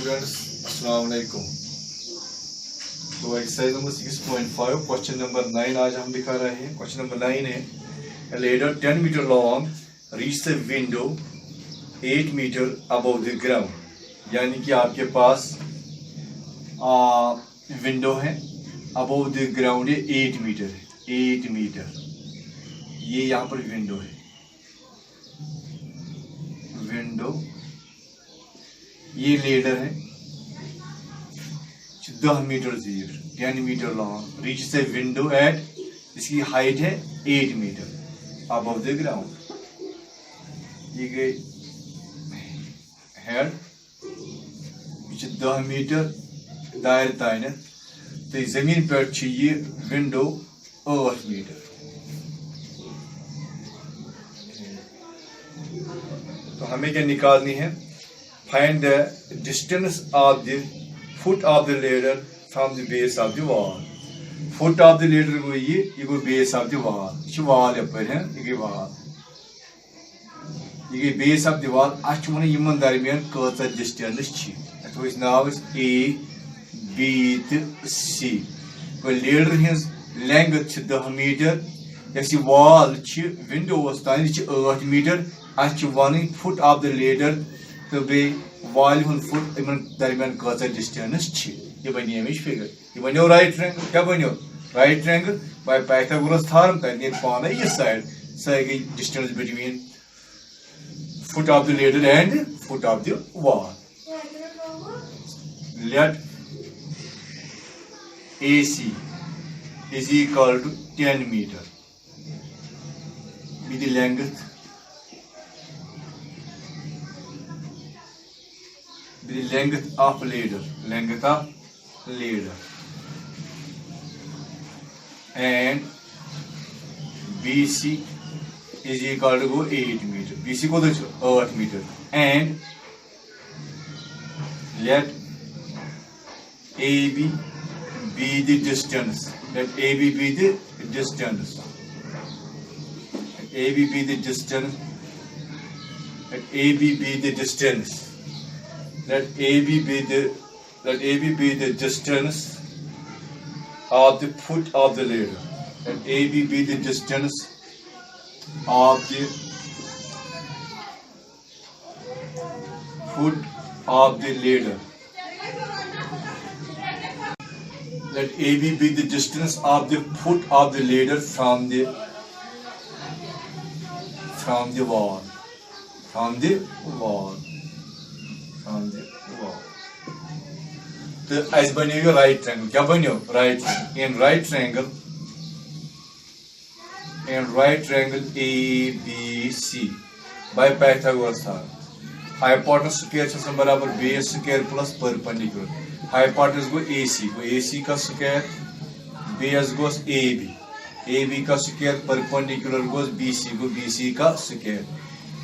Students, अस्सलाम वालेकुम। तो एक्सरसाइज नंबर 6.5 क्वेश्चन नंबर 9 आज हम दिखा रहे हैं। क्वेश्चन नंबर 9 है a ladder 10 meter long reaches a window 8 meter above the ground। यानी कि आपके पास विंडो है, above the ground है 8 मीटर है, 8 मीटर। ये यहाँ पर विंडो है, विंडो, ये लेडर है 10 मीटर 10 मीटर लॉन्ग, रीच से विंडो एट, इसकी हाइट है 8 मीटर अबव द ग्राउंड। ये गई हेड, यह 10 मीटर दायर तान, तो जमीन पे ये विंडो 8 मीटर। तो हमें क्या निकालनी है? Find the distance of the foot of the ladder from the base of the wall। Foot of the ladder गो ये गो base of the wall। ये wall यपर है, ये गई wall, ये गई base of the wall। अच वन यमन दरमियान कौचा distance छी, अथवा इस नाव A, B तो C। गो ladder हिंस length छी 10 मीटर, यस wall छी window तान छी 8 मीटर। अच one foot of the ladder तो बे वाल हुन फुट इन दरमियान कौचा डिस्टेंस छी। ये बनी अमिश फिगर, ये बनो राइट ट्रायंगल। क्या बनो? Right triangle by Pythagoras theorem. तने पाना ये साइड सही गई distance between foot of the ladder and foot of the wall. Let AC is equal to 10 meter with the length the length of ladder, length of ladder, and BC is equal to 8 meter। BC को तो 8 meter, and let AB be the distance। Let AB be the distance। Let AB be the distance। Let AB be the distance। Let AB be the distance of the foot of the ladder। Let AB be the distance of the foot of the ladder। Let AB be the distance of the foot of the ladder from the wall, from the wall, from the wall। तो ऐसे बनेगा right triangle. क्या बनो? Right triangle. In right triangle ABC by Pythagoras theorem. Hypotenuse square बराबर base square plus perpendicular. Hypotenuse गो AC का square, base गोस AB का स्क्वायर, परपेंडिकुलर गोस BC का स्क्वायर।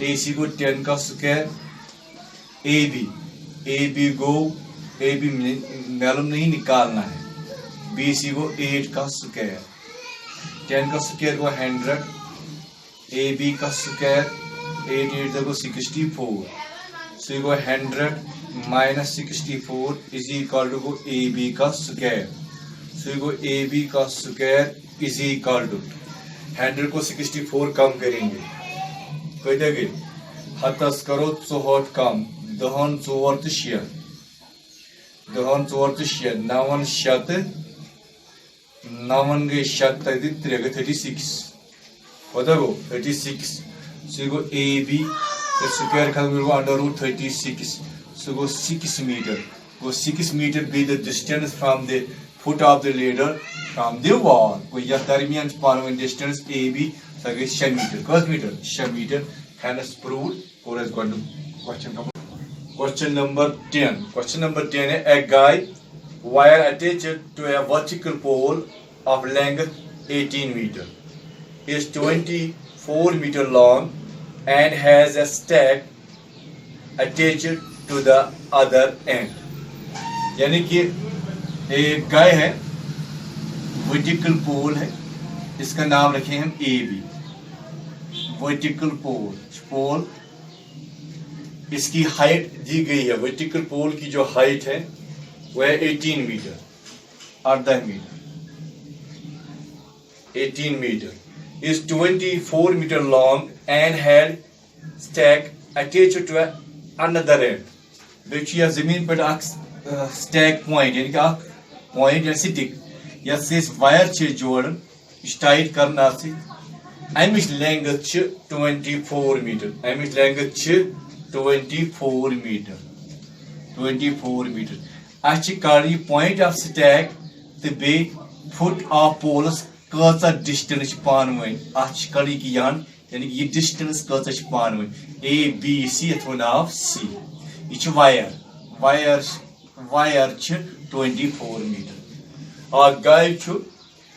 AC को 10 का स्क्वायर, AB गो AB मैलूम नहीं निकालना है, BC को 8 का स्क्वायर, 10 का स्क्वायर को 100, AB का स्क्वायर 8 8 को 64, so go 100 minus 64 is equal to go AB का स्क्वायर। so go AB का स्क्वायर is equal to 100 को 64 कम करेंगे, कहते गए हतस करो 64 कम, 10 4 तो 6, 10 4 तो 6, 9 7, 9 गई 7 3 गई 36, पता गो 36। so go AB the square can go under root 36, so go 6 meter। go 6 meter be the distance from the foot of the ladder from the wall। go यह दरमियान पानवन distance AB so go 6 meter। कस metre? 6 meter। hence proved। और इस question number 10। question number 10 है a guy wire attached to a vertical pole of length 18 meter is 24 meter long and has a stack attached to the other end। यानी कि एक गाय है, vertical पोल है, इसका नाम रखे हम AB। वर्टिकल पोल इसकी हाइट दी गई है, वर्टिकल पोल की जो हाइट है वो है 18 metre, 18 metre, 18 metre, is 24 meter long and had stack attached to another end. बेच यह जमीन पर स्टैक पॉइंट यानी कि पॉइंट या स्टिक यस वायर जोड़न टाइट करना अमिच लेंगथ 24 मीटर, अमिच लेंगथ 24 मीटर, 24 मीटर। कड़ पॉइंट ऑफ स्टैक तो बे फुट ऑफ पोलस कचा डिस्टेंस पान वन कड़ी की यान यानी कि यह डिस्टेंस कचा पान वन ABC थो नाव C यह वायर वायर वायर 24 मीटर। गाय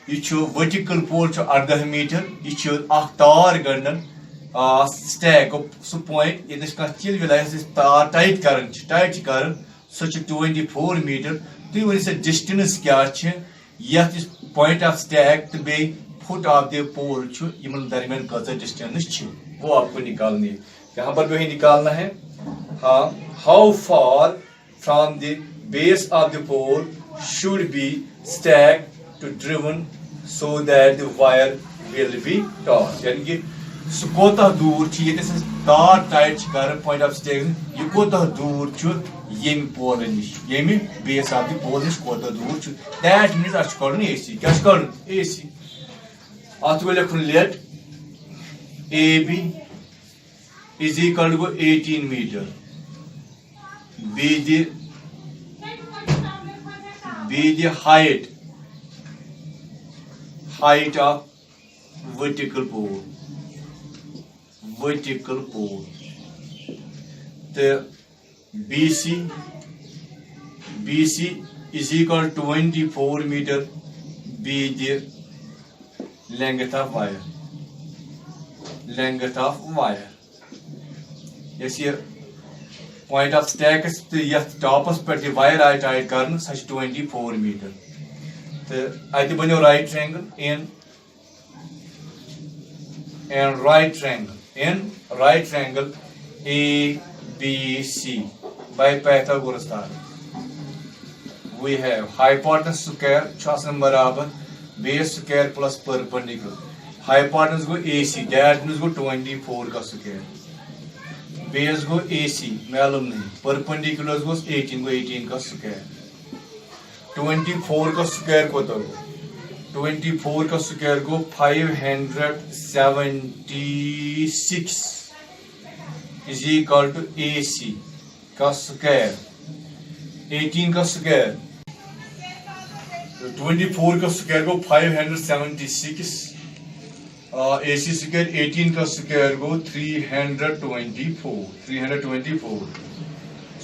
यह वर्टिकल पोल 18 मीटर, यह तार गंडन स्टैक सह पॉइंट ये चिल विल तार टाइट कर सह 24 मीटर। तुम वन सह डिस्टेंस क्या पॉइंट ऑफ स्टैक तो बे फुट ऑफ द पोल दरमियान कचा डिस्टेंस वो आपको निकालनी है। यहाँ पर भी निकालना है। हाँ, how far from the base of the pole should be stack to driven so that the wire will be taut, यानी कि सह कोता दूर ये तार टाइट कर पॉइंट ऑफ स्टैक यह कोता दूर यम पोल नश यम बेस ऑफ द पोल नश कोता दूर दैट मीन्स अस कड़न AC क्या कड़न AC अत गो लिखुन let AB is equal to 18 meter, be the height of vertical pole the BC is equal to 24 meter, be the length of wire, yes here point of stack टॉपस पे wire आई tight कर 24 metre तो अत बनो right triangle in right triangle ABC by Pythagoras theorem we have hypotenuse square बराबर base square plus perpendicular, hypotenuse go AC that means go 24 का square, base गो AC मालूम नहीं, perpendicular गो 18 का स्क्वायर, 24 का स्क्वायर को 24 का square go 576 is equal to AC का square, 18 का स्क्वायर 24 का स्क्वायर को 576 AC स्क्वायर 18 का स्क्वायर गो 324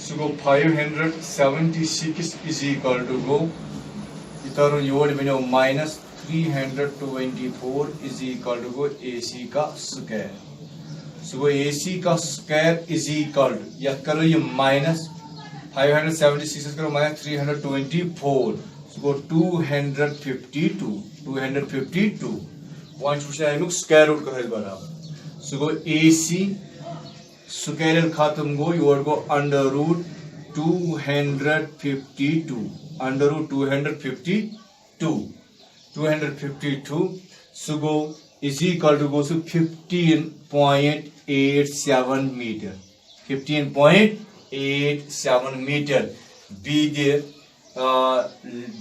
सो गो 576 इज इक्वल टू गो इतर योड बनो माइनस 324 इज इक्वल टू गो AC का स्क्वायर, सो गो AC का स्क्वायर इज इक्वल टू या करो ये माइनस 576 करो माइनस 324 सो गो 252 वन स्क्वायर रूट का बराबर सह गो AC स्क्वायर खत्म गो योर गो अंडर रूट 252 सह गो इज इक्वल टू गो 15.87 meter, 15.87 metre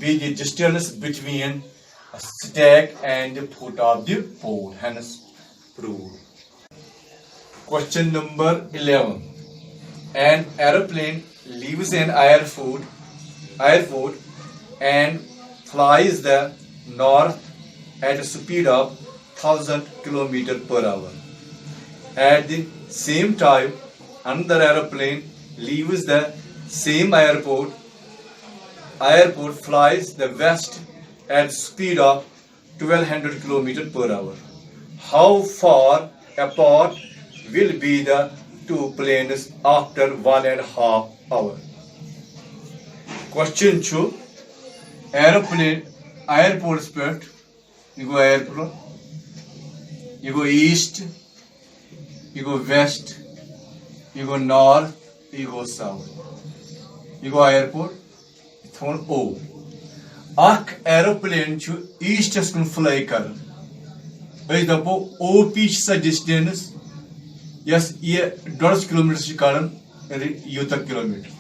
be the distance between stack and the foot of the pole, hence proved. Question number 11. An aeroplane leaves an airport and flies the north at a speed of 1000 km/h. At the same time, another aeroplane leaves the same airport flies the west at speed of 1200 km/h. How far apart will be the two planes after 1.5 hours? Question 2. Airports pet you go airport, you go east, you go west, यह गो north, यह go south, यह गो airport थोन ओ अख aeroplane ईस्टस कुन fly कर दपो O P सा distance yes ये 1.5 kilometre कड़न यूत kilometre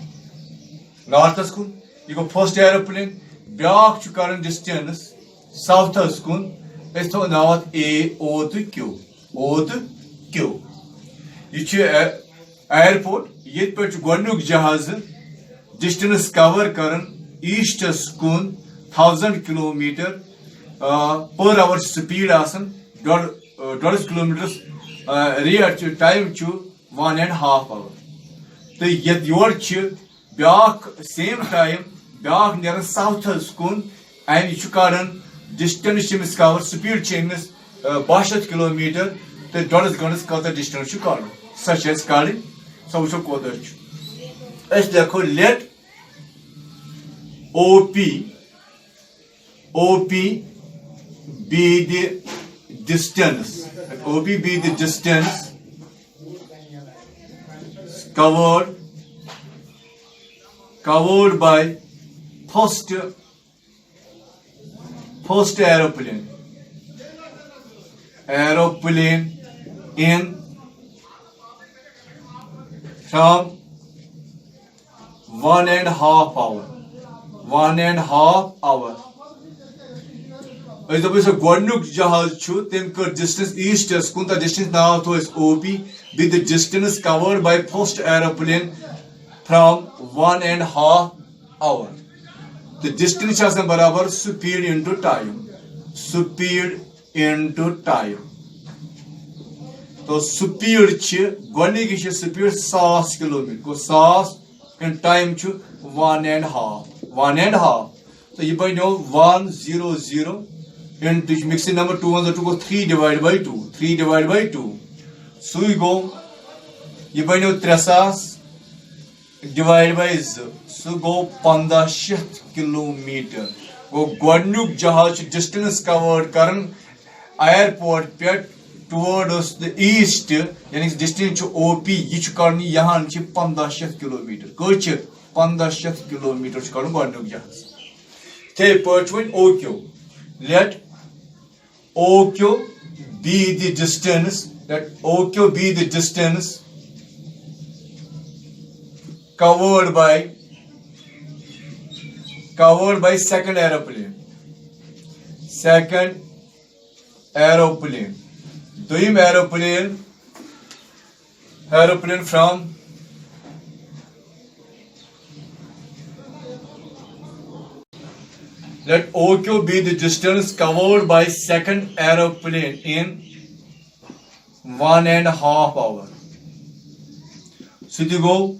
नॉर्थस कुन यह गो फर्स्ट एरोप्लेन ब्याक कड़न डिस्टेंस साउथस कुन थो नाव ए ओ तो क्यू यह एयरपोर्ट ये पे गोनुक जहाज डिस्टेंस कवर करन ईस्टस कुन 1000 किलोमीटर पर आवर स्पीड आसन 1.5 किलोमीटर रेट टाइम 1.5 आवर तो योर ब्याक सेम टाइम ब्याक नेरन साउथस कुन एंड यह कड़न डिस्टेंस कवर स्पीड 500 किलोमीटर तो 1.5 घंटे कत डिस्टेंस कड़न सह कड़ सो वो कोत लेखो late OP be the distance. OP be the distance covered by first aeroplane in from 1.5 hour. 1.5 hour. गोनुक जहाज तम कर डिस्टेंस ईस्टस कुन डिस्टेंस नाव थो OP be the distance covered by first aeroplane from 1.5 hour. तो डिस्टेंस बराबर स्पीड इनटू टाइम तो speed गोनिक स्पीड 1000 किलोमीटर गो 1000 इन टाइम 1.5 तो यह बनो 100 into mixing number 212 go 3 divided by 2 सुई गो यह बनो 300 divided by 2 सु गो 1500 किलोमीटर गो गोनुक जहाज डिस्टेंस कवर्ड करन एयरपोर्ट पे टुवर्ड्स द ईस्ट यानी डिस्टेंस OP यह कड़न यहाँ 1500 किलोमीटर कच 1500 किलोमीटर कड़न गोनुक जहाज थे पे OQ let OQ be the distance covered by second aeroplane doim aeroplane from let OQ be the distance covered by second aeroplane in 1.5 hour. So you go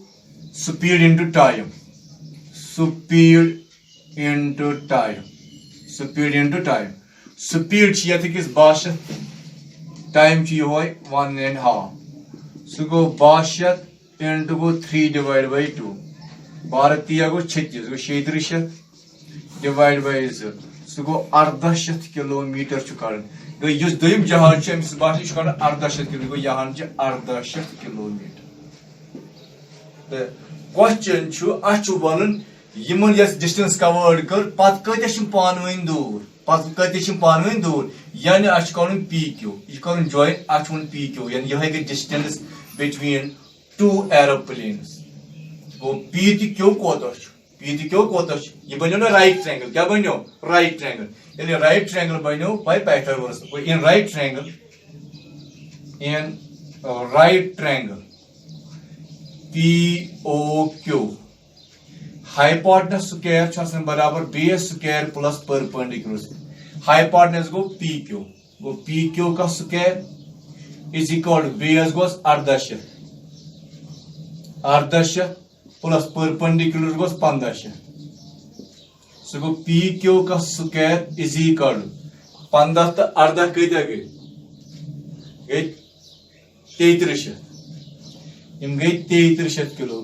speed into time. Speed is basha. Time is 1.5. So go basha into go 3 divided by 2. Bharatiya go 36 go 36 divided by 2 so गो 1800 kilometer कड़न गो दोम जहाज बात कड़न 1800 kilometre गो यहाँ 1800 kilometre तो question अत one Yemen distance covered कर पत कत पान दूर यानी अत कड़न PQ यह कर जॉइन अत वन PQ यानी यह गई डिस्टेंस बिटवीन 2 एरोप्लेन्स गो P तो Q कोत यह बनो ना राइट ट्रायंगल क्या बनो राइट ट्रायंगल यानी राइट ट्रायंगल बनो by Pythagoras in right triangle POQ hypotenuse square बराबर base square plus perpendicular hypotenuse गो PQ का स्क्वायर इज इक्वल बेस गोस 1800 प्लस परपेंडिकुलर गोस 1500 सो गो PQ का स्क्वायर इज इक्वल 15 तो 18 कत गई 3300 इम गई 3300 किलो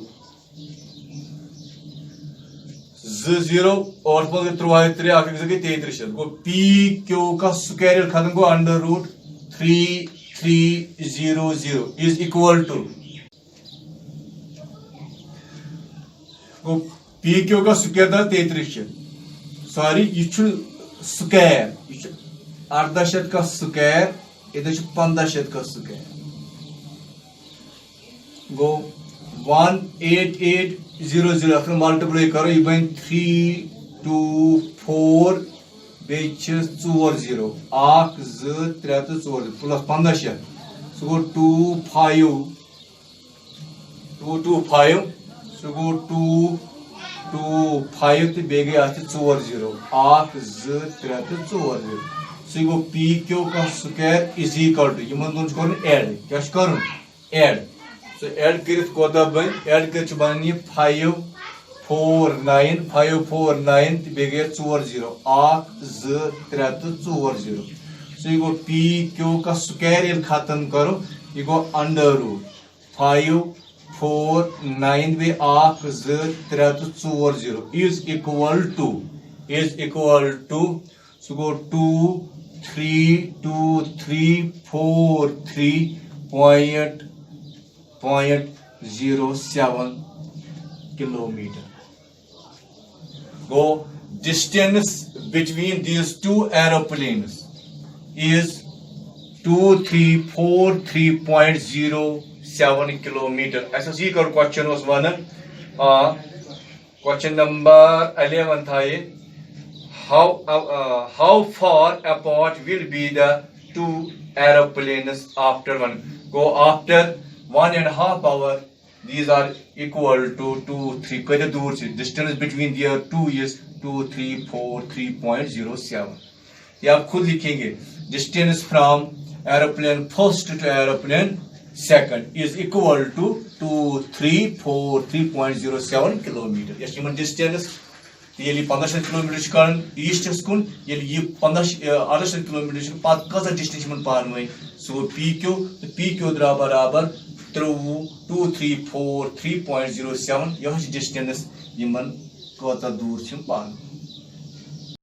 0 और 3 गई 3300 गो PQ का स्क्वायर खत्म go under root 3300 is equal to go P Q का स्क्वायर दा 33 सॉरी ये स्क्वायर 1800 का स्क्वायर ये 1500 का स्क्वायर गो 18800 अगर मल्टीप्लाई करो ये बन 324 बेच 40 1 2 3 तो 4 प्लस 1500 सो गो 225 सो गो 225 तो बे गई 40 1 2 3 तो 40 सो गो पी क्यू का स्क्वायर इज इक्वल टू यमन दोन कर ऐड क्या कर ऐड सो ऐड कर कोता बन ऐड कर बन 549 तो बे गई 40 1 2 3 तो 40 सो ये गो पी क्यू का स्क्वायर ये खत्म करो ये गो अंडर रूट 549 बे 1 2 3 तो 40 is equal to so go 23243.07 kilometer. Go distance between these two aeroplanes is 2343.07 kilometer. ऐसा सी कर क्वेश्चन उस वन क्वेश्चन नंबर 11 था ये how far apart will be the two aeroplanes after one go after 1.5 hour these are equal to 2 3 कितने दूर से distance between their two is 2343.07 ये आप खुद लिखेंगे distance from aeroplane first to aeroplane second is equal to 2343.07 kilometer yes human distance ये 1500 kilometre कन ईस्टस कुन ये 1800 किलोमीटर पात कसा डिस्टेंस मन पानवे सो पी क्यू द्रा बराबर 2343.07 यह डिस्टेंस यमन कोता दूर छ पान